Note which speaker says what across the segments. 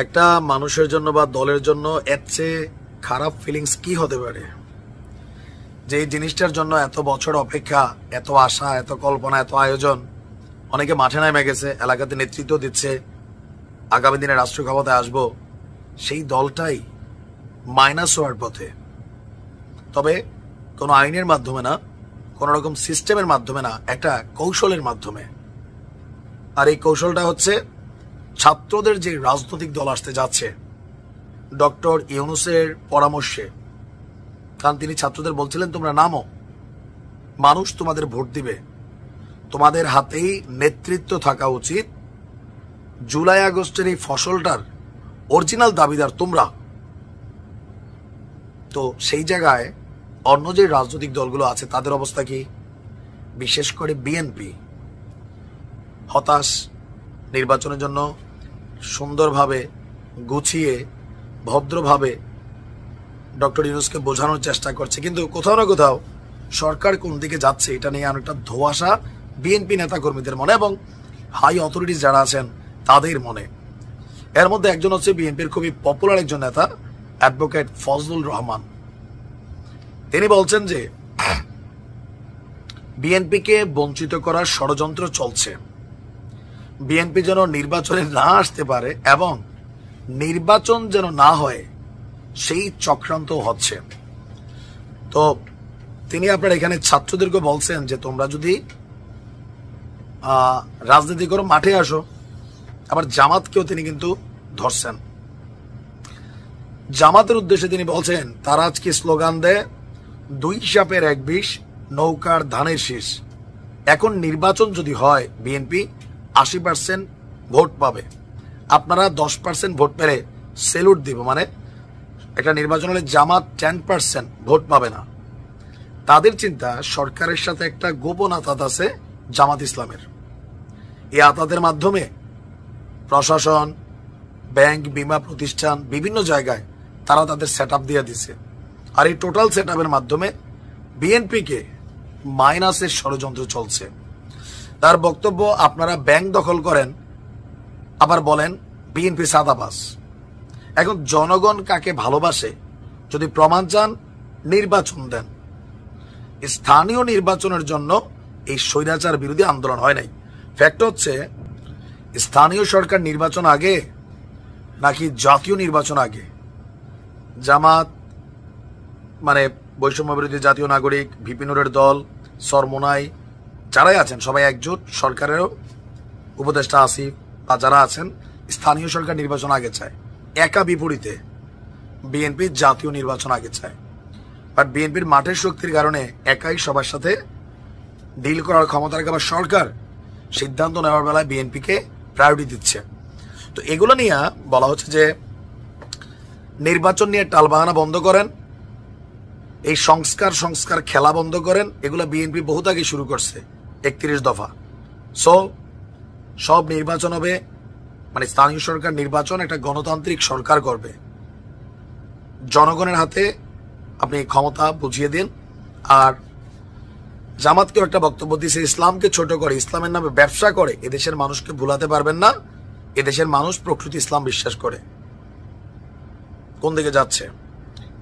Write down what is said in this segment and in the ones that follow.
Speaker 1: একটা মানুষের জন্য বা দলের জন্য এর চেয়ে খারাপ ফিলিংস কি হতে পারে? যে জিনিসটার জন্য এত বছর অপেক্ষা, এত আশা, এত কল্পনা, এত আয়োজন, অনেকে মাঠে নেমে গেছে, এলাকাতে নেতৃত্ব দিচ্ছে, আগামী দিনে রাষ্ট্র ক্ষমতায় আসবো, সেই দলটাই মাইনাস হওয়ার পথে। তবে কোনো আইনের মাধ্যমে না, কোন রকম সিস্টেমের মাধ্যমে না, একটা কৌশলের মাধ্যমে। আর এই কৌশলটা হচ্ছে ছাত্রদের যে রাজনৈতিক দল আসতে যাচ্ছে ডক্টর ইউনূসের পরামর্শে। কারণ তিনি ছাত্রদের বলছিলেন, তোমরা নামো, মানুষ তোমাদের ভোট দিবে, তোমাদের হাতেই নেতৃত্ব থাকা উচিত, জুলাই আগস্টের এই ফসলটার অরিজিনাল দাবিদার তোমরা। তো সেই জায়গায় অন্য যে রাজনৈতিক দলগুলো আছে তাদের অবস্থা কি? বিশেষ করে বিএনপি হতাশ, নির্বাচনের জন্য সুন্দরভাবে গুছিয়ে ভদ্রভাবে ডক্টর ইউনূসকে বোঝানোর চেষ্টা করছে, কিন্তু কোথাও না কোথাও সরকার কোন দিকে যাচ্ছে এটা নিয়ে অনেকটা ধোঁয়াশা বিএনপি নেতাকর্মীদের মনে এবং হাই অথরিটিস যারা আছেন তাদের মনে। এর মধ্যে একজন হচ্ছে বিএনপির খুবই পপুলার একজন নেতা, অ্যাডভোকেট ফজলুর রহমান। তিনি বলছেন যে বিএনপিকে বঞ্চিত করার ষড়যন্ত্র চলছে, বিএনপি যেন নির্বাচনে না আসতে পারে এবং নির্বাচন যেন না হয় সেই চক্রান্ত হচ্ছে। তো তিনি আপনার এখানে ছাত্রদেরকে বলছেন যে তোমরা যদি রাজনীতি করো মাঠে আসো। আবার জামাতকেও তিনি কিন্তু ধরছেন। জামাতের উদ্দেশ্যে তিনি বলছেন তারা আজকে স্লোগান দেয়, 2 সাপের 1 বিষ, নৌকার ধানের শীষ। এখন নির্বাচন যদি হয় বিএনপি 80% ভোট পাবে, আপনারা 10% ভোট পেলে সেলুট দিব। মানে একটা নির্বাচন হলে জামাত 10% ভোট পাবে না। তাদের চিন্তা সরকারের সাথে একটা গোপন আতাত আছে জামাত ইসলামের। এই আতাতের মাধ্যমে প্রশাসন, ব্যাংক, বিমা প্রতিষ্ঠান, বিভিন্ন জায়গায় তারা তাদের সেট আপ দিয়ে দিছে। আর এই টোটাল সেট আপের মাধ্যমে বিএনপিকে মাইনাসের ষড়যন্ত্র চলছে। তার বক্তব্য, আপনারা ব্যাংক দখল করেন আবার বলেন বিএনপি সাদাবাস। এখন জনগণ কাকে ভালোবাসে যদি প্রমাণ চান নির্বাচন দেন। স্থানীয় নির্বাচনের জন্য এই স্বৈরাচার বিরোধী আন্দোলন হয় নাই। ফ্যাক্ট হচ্ছে স্থানীয় সরকার নির্বাচন আগে নাকি জাতীয় নির্বাচন আগে? জামাত মানে বৈষম্য বিরোধী জাতীয় নাগরিক, ভিপি নুরের দল, সরমোনাই যারাই আছেন সবাই একজোট, সরকারেরও উপদেষ্টা আসিফ বা যারা আছেন স্থানীয় সরকার নির্বাচন আগে চায়। একা বিপরীতে বিএনপি জাতীয় নির্বাচন আগে চায়। বাট বিএনপির মাঠের শক্তির কারণে একাই সবার সাথে ডিল করার ক্ষমতা রাখে, আবার সরকার সিদ্ধান্ত নেওয়ার বেলায় বিএনপিকে প্রায়োরিটি দিচ্ছে। তো এগুলো নিয়ে বলা হচ্ছে যে নির্বাচন নিয়ে টালবাহানা বন্ধ করেন, এই সংস্কার খেলা বন্ধ করেন। এগুলো বিএনপি বহুত আগে শুরু করছে, 31 দফা। সব নির্বাচন হবে, মানে স্থানীয় সরকার নির্বাচন একটা গণতান্ত্রিক সরকার করবে। জনগণের হাতে আপনি ক্ষমতা বুঝিয়ে দিন। আর জামাতকেও একটা বক্তব্য দিয়েছে, ইসলামকে ছোট করে, ইসলামের নামে ব্যবসা করে এদেশের মানুষকে ভুলাতে পারবেন না। এদেশের মানুষ প্রকৃতি ইসলাম বিশ্বাস করে। কোন দিকে যাচ্ছে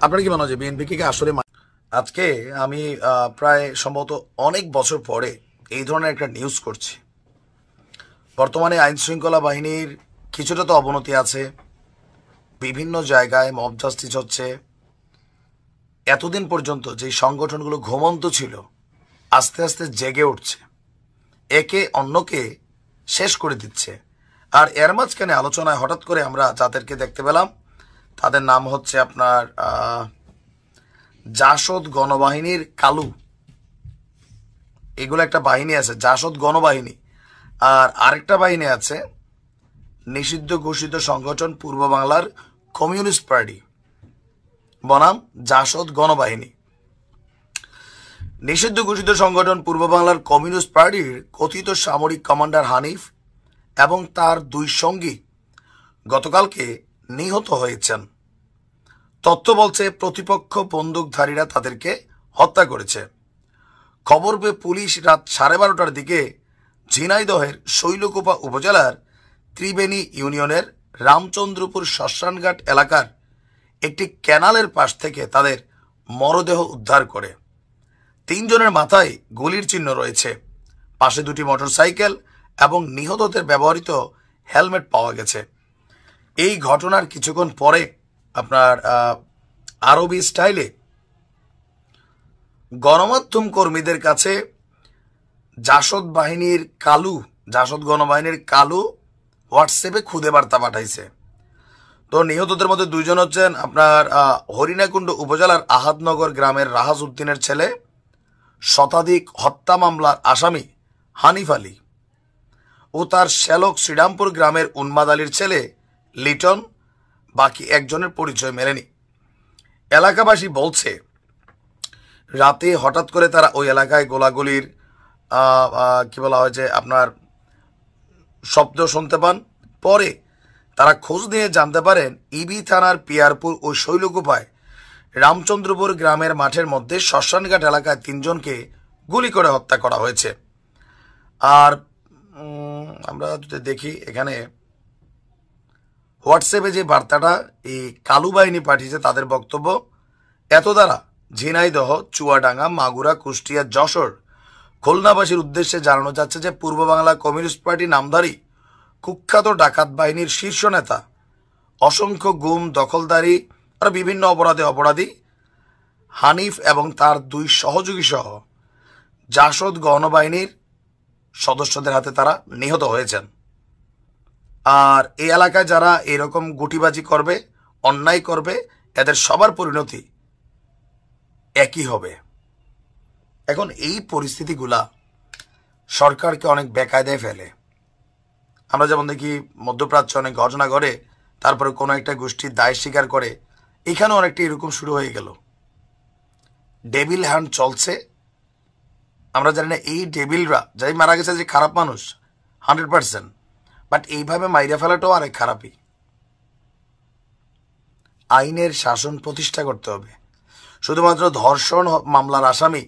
Speaker 1: আপনার কি মনে হয়? বিএনপি কি আসলে? আজকে আমি প্রায় সম্ভবত অনেক বছর পরে এই ধরনের একটা নিউজ করছি। বর্তমানে আইন শৃঙ্খলা বাহিনীর কিছুটা তো অবনতি আছে, বিভিন্ন জায়গায় মব জাস্টিস হচ্ছে। এতদিন পর্যন্ত যে সংগঠনগুলো ঘুমন্ত ছিল আস্তে আস্তে জেগে উঠছে, একে অন্যকে শেষ করে দিচ্ছে। আর এর মাঝখানে আলোচনায় হঠাৎ করে আমরা যাদেরকে দেখতে পেলাম তাদের নাম হচ্ছে আপনার জাসদ গণবাহিনীর কালু। এগুলো একটা বাহিনী আছে, জাসদ গণবাহিনী। আর আরেকটা বাহিনী আছে নিষিদ্ধ ঘোষিত সংগঠন পূর্ব বাংলার কমিউনিস্ট পার্টি, বনাম জাসদ গণবাহিনী। নিষিদ্ধ ঘোষিত সংগঠন পূর্ব বাংলার কমিউনিস্ট পার্টির কথিত সামরিক কমান্ডার হানিফ এবং তার 2 সঙ্গী গতকালকে নিহত হয়েছেন। তথ্য বলছে প্রতিপক্ষ বন্দুকধারীরা তাদেরকে হত্যা করেছে। খবর পেয়ে পুলিশ রাত 12:30টার দিকে ঝিনাইদহের শৈলকুপা উপজেলার ত্রিবেণী ইউনিয়নের রামচন্দ্রপুর শ্মশানঘাট এলাকার একটি ক্যানালের পাশ থেকে তাদের মরদেহ উদ্ধার করে। 3 জনের মাথায় গুলির চিহ্ন রয়েছে। পাশে 2টি মোটরসাইকেল এবং নিহতদের ব্যবহৃত হেলমেট পাওয়া গেছে। এই ঘটনার কিছুক্ষণ পরে আপনার আরবি স্টাইলে গণমাধ্যম কর্মীদের কাছে জাসদ গণবাহিনীর কালু হোয়াটসঅ্যাপে খুদে বার্তা পাঠাইছে। তো নিহতদের মধ্যে 2 জন হচ্ছেন আপনার হরিণাকুণ্ড উপজেলার আহাদনগর গ্রামের রাহাজ উদ্দিনের ছেলে, শতাধিক হত্যা মামলার আসামি হানিফ আলী, ও তার শ্যালক শ্রীরামপুর গ্রামের উন্মাদ আলীর ছেলে লিটন। বাকি একজনের পরিচয় মেলেনি। এলাকাবাসী বলছে রাতে হঠাৎ করে তারা ওই এলাকায় গোলাগুলির কি বলা হয় যে আপনার শব্দ শুনতে পান। পরে তারা খোঁজ নিয়ে জানতে পারেন ইবি থানার পিয়ারপুর ও শৈলকুপায় রামচন্দ্রপুর গ্রামের মাঠের মধ্যে শ্মশানঘাট এলাকায় 3 জনকে গুলি করে হত্যা করা হয়েছে। আর আমরা যদি দেখি এখানে হোয়াটসঅ্যাপে যে বার্তাটা এই কালু বাহিনী পাঠিয়েছে, তাদের বক্তব্য, এত দ্বারা ঝিনাইদহ, চুয়াডাঙ্গা, মাগুরা, কুষ্টিয়া, যশোর, খুলনাবাসীর উদ্দেশ্যে জানানো যাচ্ছে যে পূর্ব বাংলা কমিউনিস্ট পার্টি নামধারী কুখ্যাত ডাকাত বাহিনীর শীর্ষ নেতা, অসংখ্য গুম, দখলদারি আর বিভিন্ন অপরাধী হানিফ এবং তার 2 সহযোগী সহ জাসদ গণবাহিনীর সদস্যদের হাতে তারা নিহত হয়েছেন। আর এই এলাকায় যারা এরকম গুটিবাজি করবে, অন্যায় করবে, এদের সবার পরিণতি একই হবে। এখন এই পরিস্থিতিগুলা সরকারকে অনেক বেকায়দায় ফেলে। আমরা যেমন দেখি মধ্যপ্রাচ্যে অনেক ঘটনা ঘটে, তারপরে কোনো একটা গোষ্ঠীর দায় স্বীকার করে। এখানেও অনেকটা এরকম শুরু হয়ে গেল। ডেভিল হ্যান্ড চলছে। আমরা জানি না এই ডেভিলরা যাই মারা গেছে যে খারাপ মানুষ 100%, বাট এইভাবে মাইরা ফেলাটাও আরেক খারাপই। আইনের শাসন প্রতিষ্ঠা করতে হবে। শুধুমাত্র ধর্ষণ মামলার আসামি